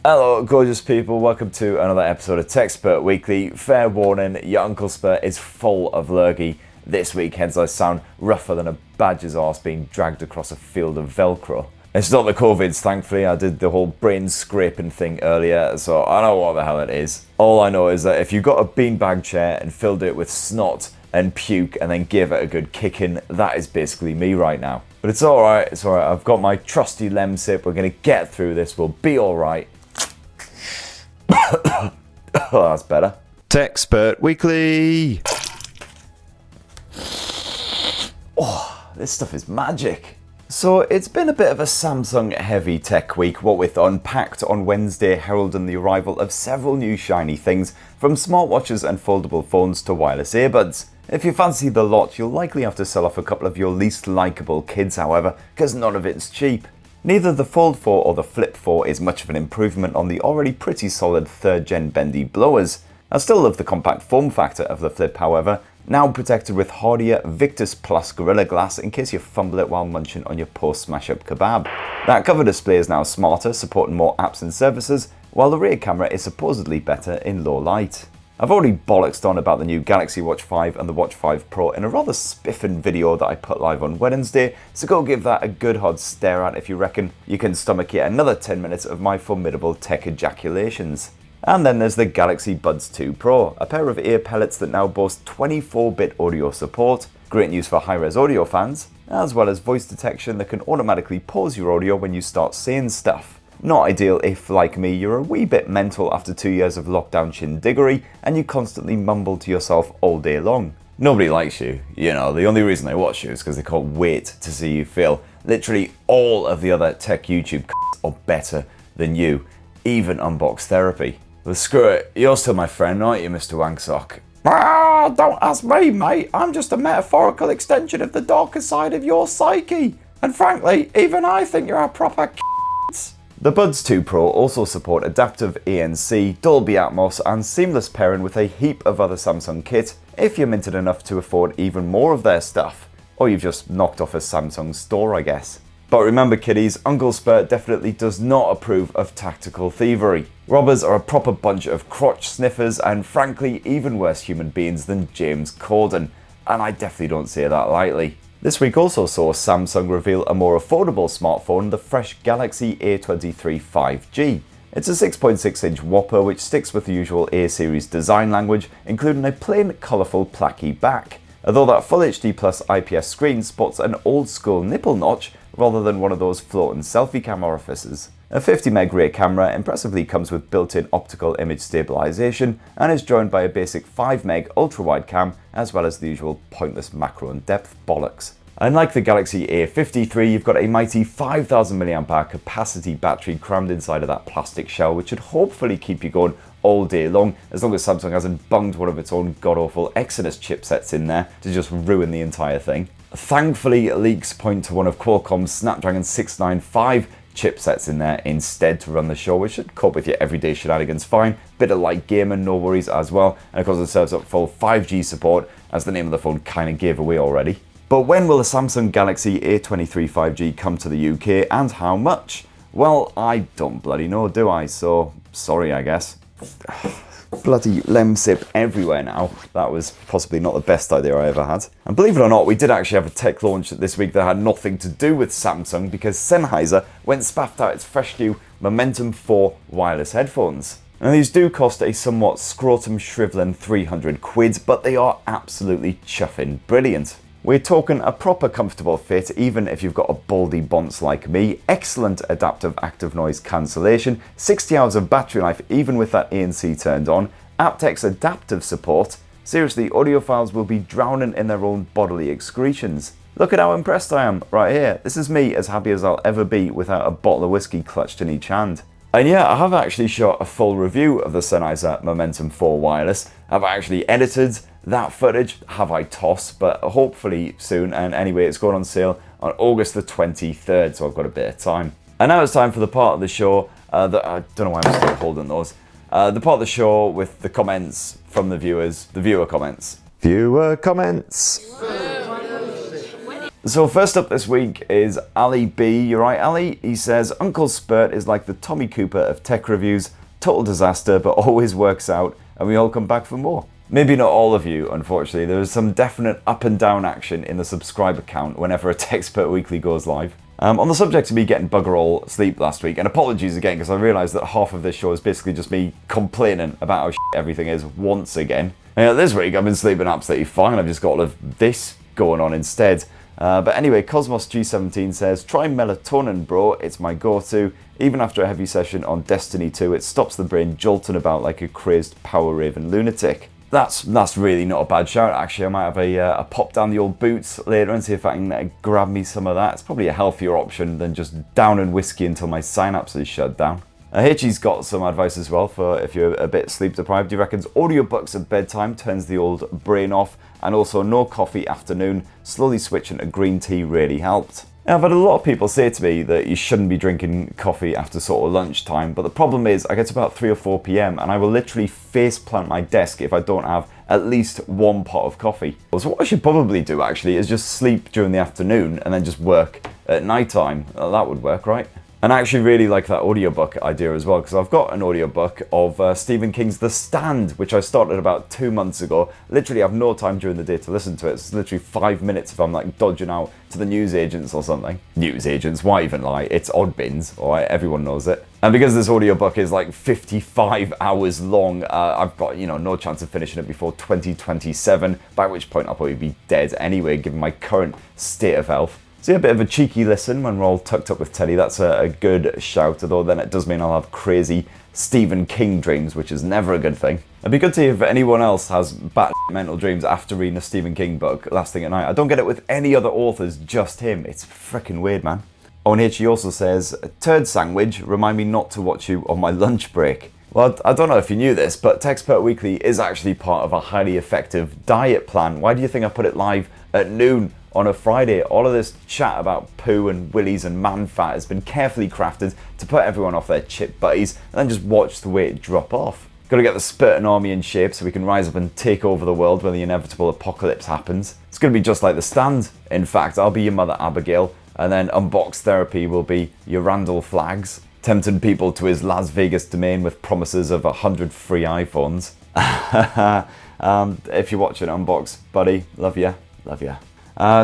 Hello gorgeous people, welcome to another episode of Techspert Weekly. Fair warning, your Uncle Spurt is full of lurgy this week, hence I sound rougher than a badger's arse being dragged across a field of Velcro. It's not the COVIDs, thankfully. I did the whole brain scraping thing earlier, so I don't know what the hell it is. All I know is that if you got a beanbag chair and filled it with snot and puke and then gave it a good kicking, that is basically me right now. But it's alright, it's alright. I've got my trusty Lemsip. We're going to get through this. We'll be alright. Oh, that's better. Techspert Weekly. Oh, this stuff is magic. So it's been a bit of a Samsung heavy tech week, what with Unpacked on Wednesday heralding the arrival of several new shiny things, from smartwatches and foldable phones to wireless earbuds. If you fancy the lot, you'll likely have to sell off a couple of your least likeable kids, however, because none of it's cheap. Neither the Fold 4 or the Flip 4 is much of an improvement on the already pretty solid 3rd gen bendy blowers. I still love the compact form factor of the Flip, however, now protected with hardier Victus Plus Gorilla Glass in case you fumble it while munching on your post-smash-up kebab. That cover display is now smarter, supporting more apps and services, while the rear camera is supposedly better in low light. I've already bollocksed on about the new Galaxy Watch 5 and the Watch 5 Pro in a rather spiffing video that I put live on Wednesday, so go give that a good hard stare at if you reckon you can stomach yet another 10 minutes of my formidable tech ejaculations. And then there's the Galaxy Buds 2 Pro, a pair of ear pellets that now boast 24-bit audio support, great news for high-res audio fans, as well as voice detection that can automatically pause your audio when you start saying stuff. Not ideal if, like me, you're a wee bit mental after 2 years of lockdown shindiggery and you constantly mumble to yourself all day long. Nobody likes you, you know, the only reason they watch you is because they can't wait to see you fail. Literally all of the other tech YouTube are better than you, even Unbox Therapy. But screw it, you're still my friend, aren't you, Mr. Wangsock? Ah, don't ask me, mate. I'm just a metaphorical extension of the darker side of your psyche. And frankly, even I think you're a proper The Buds 2 Pro also support adaptive ANC, Dolby Atmos and seamless pairing with a heap of other Samsung kit if you're minted enough to afford even more of their stuff. Or you've just knocked off a Samsung store, I guess. But remember kiddies, Uncle Spurt definitely does not approve of tactical thievery. Robbers are a proper bunch of crotch sniffers and frankly even worse human beings than James Corden. And I definitely don't say that lightly. This week also saw Samsung reveal a more affordable smartphone, the fresh Galaxy A23 5G. It's a 6.6-inch whopper which sticks with the usual A-series design language, including a plain, colourful, placky back. Although that Full HD Plus IPS screen sports an old-school nipple notch rather than one of those floating selfie cam orifices. A 50meg rear camera impressively comes with built-in optical image stabilisation and is joined by a basic 5meg ultra-wide cam as well as the usual pointless macro and depth bollocks. Unlike the Galaxy A53, you've got a mighty 5000 mAh capacity battery crammed inside of that plastic shell which should hopefully keep you going all day long as Samsung hasn't bunged one of its own god-awful Exynos chipsets in there to just ruin the entire thing. Thankfully, leaks point to one of Qualcomm's Snapdragon 695 chipsets in there instead to run the show, which should cope with your everyday shenanigans fine. Bit of light gaming, no worries as well. And of course it serves up full 5G support, as the name of the phone kind of gave away already. But when will the Samsung Galaxy A23 5G come to the UK and how much? Well, I don't bloody know, do I? So, sorry I guess. Bloody Lemsip everywhere now. That was possibly not the best idea I ever had. And believe it or not, we did actually have a tech launch this week that had nothing to do with Samsung because Sennheiser went spaffed out its fresh new Momentum 4 wireless headphones. Now these do cost a somewhat scrotum shriveling 300 quid, but they are absolutely chuffing brilliant. We're talking a proper comfortable fit even if you've got a baldy bonce like me, excellent adaptive active noise cancellation, 60 hours of battery life even with that ANC turned on, aptX adaptive support. Seriously, audiophiles will be drowning in their own bodily excretions. Look at how impressed I am right here. This is me as happy as I'll ever be without a bottle of whiskey clutched in each hand. And yeah, I have actually shot a full review of the Sennheiser Momentum 4 Wireless. I've actually edited that footage, have I tossed, but hopefully soon. And anyway, it's going on sale on August the 23rd, so I've got a bit of time. And now it's time for the part of the show that I don't know why I'm still holding those. The part of the show with the comments from the viewers, the viewer comments. Viewer comments. So first up this week is Ali B. You're right, Ali. He says, Uncle Spurt is like the Tommy Cooper of tech reviews. Total disaster, but always works out, and we all come back for more. Maybe not all of you, unfortunately. There is some definite up and down action in the subscriber count whenever a TechSpurt Weekly goes live. On the subject of me getting bugger all sleep last week, and apologies again because I realised that half of this show is basically just me complaining about how shit everything is once again. This week I've been sleeping absolutely fine. I've just got all of this going on instead. But anyway, Cosmos G17 says, try melatonin, bro. It's my go-to. Even after a heavy session on Destiny 2, it stops the brain jolting about like a crazed power-raving lunatic. That's really not a bad shout, actually. I might have a pop down the old boots later and see if I can grab me some of that. It's probably a healthier option than just downing whiskey until my synapses shut down. Hitchy's got some advice as well for if you're a bit sleep deprived. He reckons audiobooks at bedtime turns the old brain off, and also no coffee afternoon. Slowly switching to green tea really helped. Now, I've had a lot of people say to me that you shouldn't be drinking coffee after sort of lunchtime, but the problem is I get to about 3 or 4 p.m. and I will literally face plant my desk if I don't have at least one pot of coffee. So what I should probably do actually is just sleep during the afternoon and then just work at night time. That would work, right? And I actually really like that audiobook idea as well, because I've got an audiobook of Stephen King's The Stand, which I started about 2 months ago. Literally have no time during the day to listen to it. It's literally 5 minutes if I'm like dodging out to the newsagents or something. Newsagents, why even lie? It's odd bins, alright, everyone knows it. And because this audiobook is like 55 hours long, I've got, no chance of finishing it before 2027, by which point I'll probably be dead anyway, given my current state of health. So yeah, a bit of a cheeky listen when we're all tucked up with Teddy. That's a good shout, although then it does mean I'll have crazy Stephen King dreams, which is never a good thing. It'd be good to hear if anyone else has bat mental dreams after reading a Stephen King book last thing at night. I don't get it with any other authors, just him. It's freaking weird, man. Oh, and here she also says, turd sandwich, remind me not to watch you on my lunch break. Well, I don't know if you knew this, but TechSpurt Weekly is actually part of a highly effective diet plan. Why do you think I put it live at noon on a Friday? All of this chat about poo and willies and man fat has been carefully crafted to put everyone off their chip butties and then just watch the weight drop off. Got to get the Spurtin army in shape so we can rise up and take over the world when the inevitable apocalypse happens. It's going to be just like The Stand. In fact, I'll be your mother Abigail, and then Unbox Therapy will be your Randall Flags, tempting people to his Las Vegas domain with promises of 100 free iPhones. If you're watching Unbox, buddy, love ya.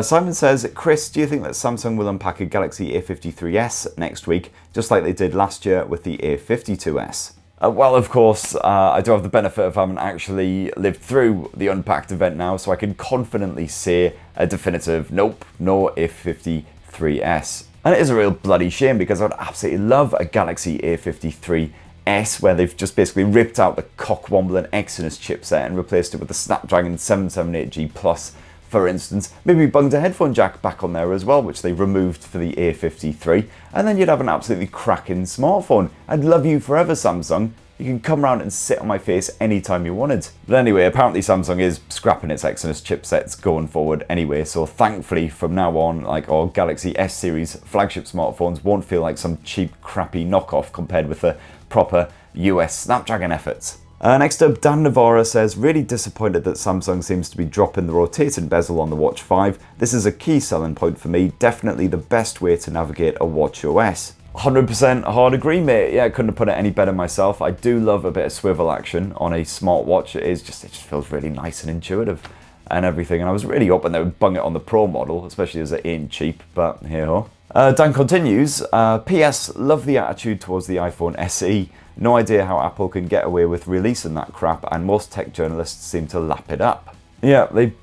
Simon says, Chris, do you think that Samsung will unpack a Galaxy A53s next week, just like they did last year with the A52s? Well, of course, I do have the benefit of having actually lived through the Unpacked event now, so I can confidently say a definitive nope, no A53s. And it is a real bloody shame because I'd absolutely love a Galaxy A53s where they've just basically ripped out the cock-wombling Exynos chipset and replaced it with the Snapdragon 778G Plus, for instance. Maybe bunged a headphone jack back on there as well, which they removed for the A53, and then you'd have an absolutely cracking smartphone. I'd love you forever, Samsung. You can come around and sit on my face anytime you wanted. But anyway, apparently Samsung is scrapping its Exynos chipsets going forward anyway, so thankfully from now on, like our Galaxy S series flagship smartphones won't feel like some cheap, crappy knockoff compared with the proper US Snapdragon efforts. Next up, Dan Navarra says, really disappointed that Samsung seems to be dropping the rotating bezel on the Watch 5. This is a key selling point for me, definitely the best way to navigate a Watch OS. 100% hard agree, mate. Yeah, I couldn't have put it any better myself. I do love a bit of swivel action on a smartwatch. It just feels really nice and intuitive and everything. And I was really hoping they would bung it on the Pro model, especially as it ain't cheap, but here-ho. Dan continues, PS, love the attitude towards the iPhone SE. No idea how Apple can get away with releasing that crap, and most tech journalists seem to lap it up. Yeah, they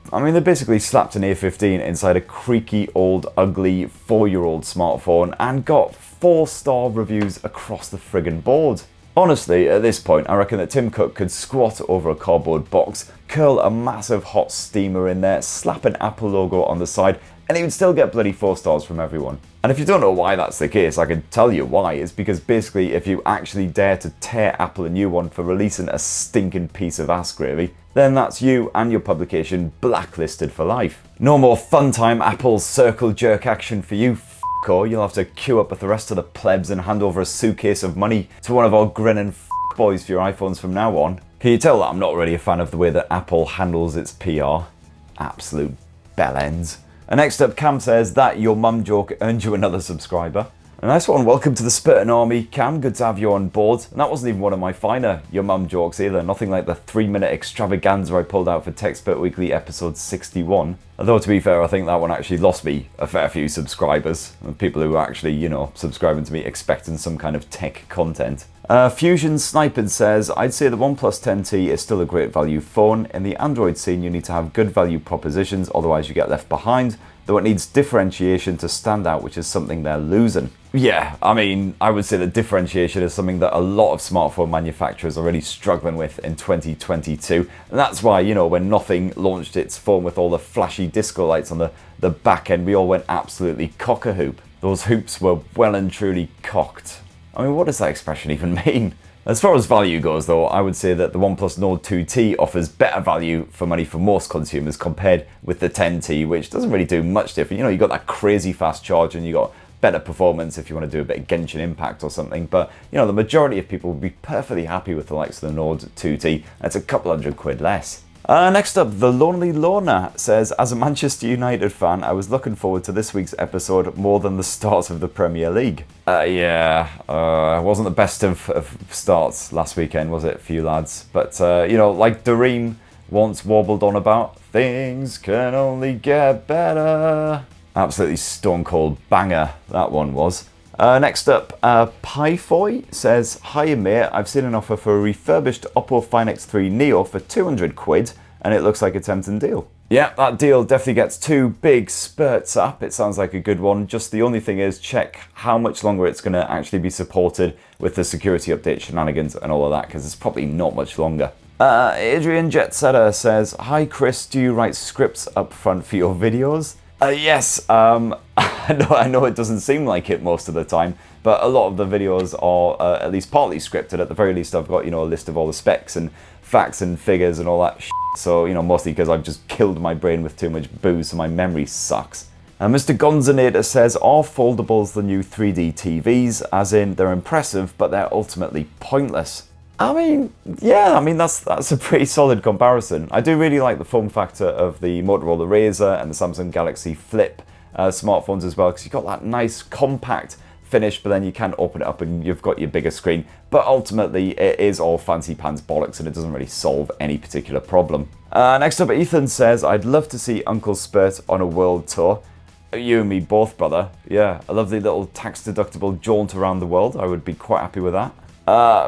basically slapped an A15 inside a creaky, old, ugly, 4-year-old smartphone and got 4-star reviews across the friggin' board. Honestly, at this point, I reckon that Tim Cook could squat over a cardboard box, curl a massive hot steamer in there, slap an Apple logo on the side, and he would still get bloody 4 stars from everyone. And if you don't know why that's the case, I can tell you why. It's because basically if you actually dare to tear Apple a new one for releasing a stinking piece of ass gravy, then that's you and your publication blacklisted for life. No more fun time Apple's circle jerk action for you, f***er. You'll have to queue up with the rest of the plebs and hand over a suitcase of money to one of our grinning f***boys for your iPhones from now on. Can you tell that I'm not really a fan of the way that Apple handles its PR? Absolute bellends. And next up, Cam says that your mum joke earned you another subscriber. A nice one. Welcome to the Spurting Army, Cam. Good to have you on board. And that wasn't even one of my finer your mum jokes either. Nothing like the 3-minute extravaganza I pulled out for TechSpert Weekly episode 61. Although, to be fair, I think that one actually lost me a fair few subscribers. People who were actually, subscribing to me expecting some kind of tech content. Fusion Sniping says, I'd say the OnePlus 10T is still a great value phone. In the Android scene, you need to have good value propositions, otherwise you get left behind. Though it needs differentiation to stand out, which is something they're losing. Yeah, I mean, I would say that differentiation is something that a lot of smartphone manufacturers are really struggling with in 2022. And that's why, when Nothing launched its phone with all the flashy disco lights on the back end, we all went absolutely cock-a-hoop. Those hoops were well and truly cocked. I mean, what does that expression even mean? As far as value goes though, I would say that the OnePlus Nord 2T offers better value for money for most consumers compared with the 10T, which doesn't really do much different. You got that crazy fast charge and you got better performance if you want to do a bit of Genshin Impact or something, but the majority of people would be perfectly happy with the likes of the Nord 2T. That's a couple £100 less. Next up, The Lonely Loner says, as a Manchester United fan, I was looking forward to this week's episode more than the start of the Premier League. It wasn't the best of starts last weekend, was it, for you lads? But, like Dareem once warbled on about, things can only get better. Absolutely stone cold banger, that one was. Next up, Piefoy says, hi mate, I've seen an offer for a refurbished Oppo Find X3 Neo for £200 and it looks like a tempting deal. Yeah, that deal definitely gets 2 big spurts up. It sounds like a good one. Just the only thing is check how much longer it's going to actually be supported with the security update shenanigans and all of that, because it's probably not much longer. Adrian Jetsetter says, hi Chris, do you write scripts up front for your videos? Yes, I know it doesn't seem like it most of the time, but a lot of the videos are at least partly scripted. At the very least, I've got, a list of all the specs and facts and figures and all that shit. So, mostly because I've just killed my brain with too much booze, so my memory sucks. And Mr. Gonzanator says, are foldables the new 3D TVs? As in, they're impressive, but they're ultimately pointless. I mean, yeah, that's a pretty solid comparison. I do really like the form factor of the Motorola Razr and the Samsung Galaxy Flip smartphones as well, because you've got that nice compact finish, but then you can open it up and you've got your bigger screen. But ultimately, it is all fancy pants bollocks and it doesn't really solve any particular problem. Next up, Ethan says, I'd love to see Uncle Spurt on a world tour. You and me both, brother. Yeah, a lovely little tax-deductible jaunt around the world. I would be quite happy with that.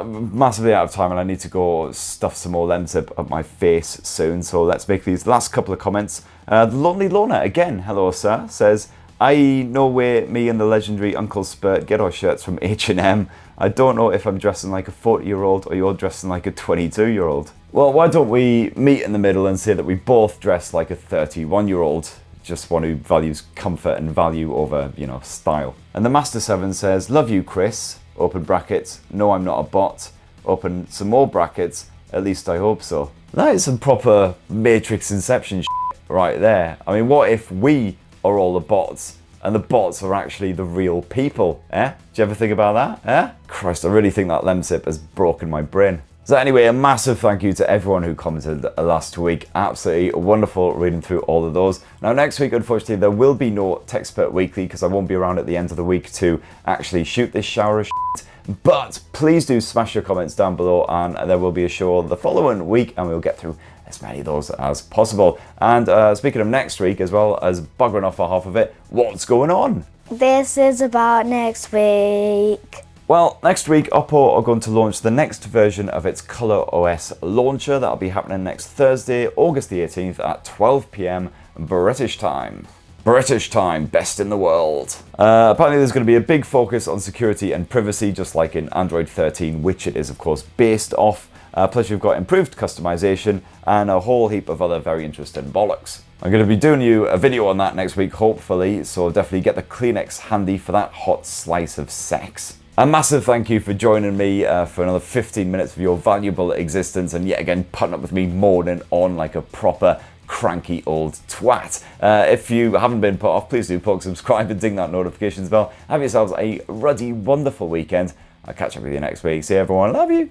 Massively out of time and I need to go stuff some more lens up my face soon, so let's make these last couple of comments. The Lonely Loner, again, hello sir, says, I know where me and the legendary Uncle Spurt get our shirts from H&M. I don't know if I'm dressing like a 40-year-old or you're dressing like a 22-year-old. Well, why don't we meet in the middle and say that we both dress like a 31-year-old? Just one who values comfort and value over, style. And the Master 7 says, love you, Chris. Open brackets, no I'm not a bot. Open some more brackets, at least I hope so. That is some proper Matrix Inception shit right there. I mean, what if we are all the bots and the bots are actually the real people, eh? Do you ever think about that, eh? Christ, I really think that lemsip has broken my brain. So anyway, a massive thank you to everyone who commented last week. Absolutely wonderful reading through all of those. Now next week, unfortunately, there will be no TechSpert Weekly because I won't be around at the end of the week to actually shoot this shower of shit. But please do smash your comments down below and there will be a show the following week and we'll get through as many of those as possible. And speaking of next week, as well as buggering off for half of it, what's going on? This is about next week. Well, next week, Oppo are going to launch the next version of its ColorOS launcher. That'll be happening next Thursday, August the 18th at 12 p.m. British time. British time, best in the world. Apparently there's going to be a big focus on security and privacy, just like in Android 13, which it is, of course, based off. Plus you've got improved customization and a whole heap of other very interesting bollocks. I'm going to be doing you a video on that next week, hopefully, so definitely get the Kleenex handy for that hot slice of sex. A massive thank you for joining me for another 15 minutes of your valuable existence and yet again putting up with me moaning on like a proper cranky old twat. If you haven't been put off, please do poke subscribe and ding that notifications bell. Have yourselves a ruddy, wonderful weekend. I'll catch up with you next week. See you everyone. Love you.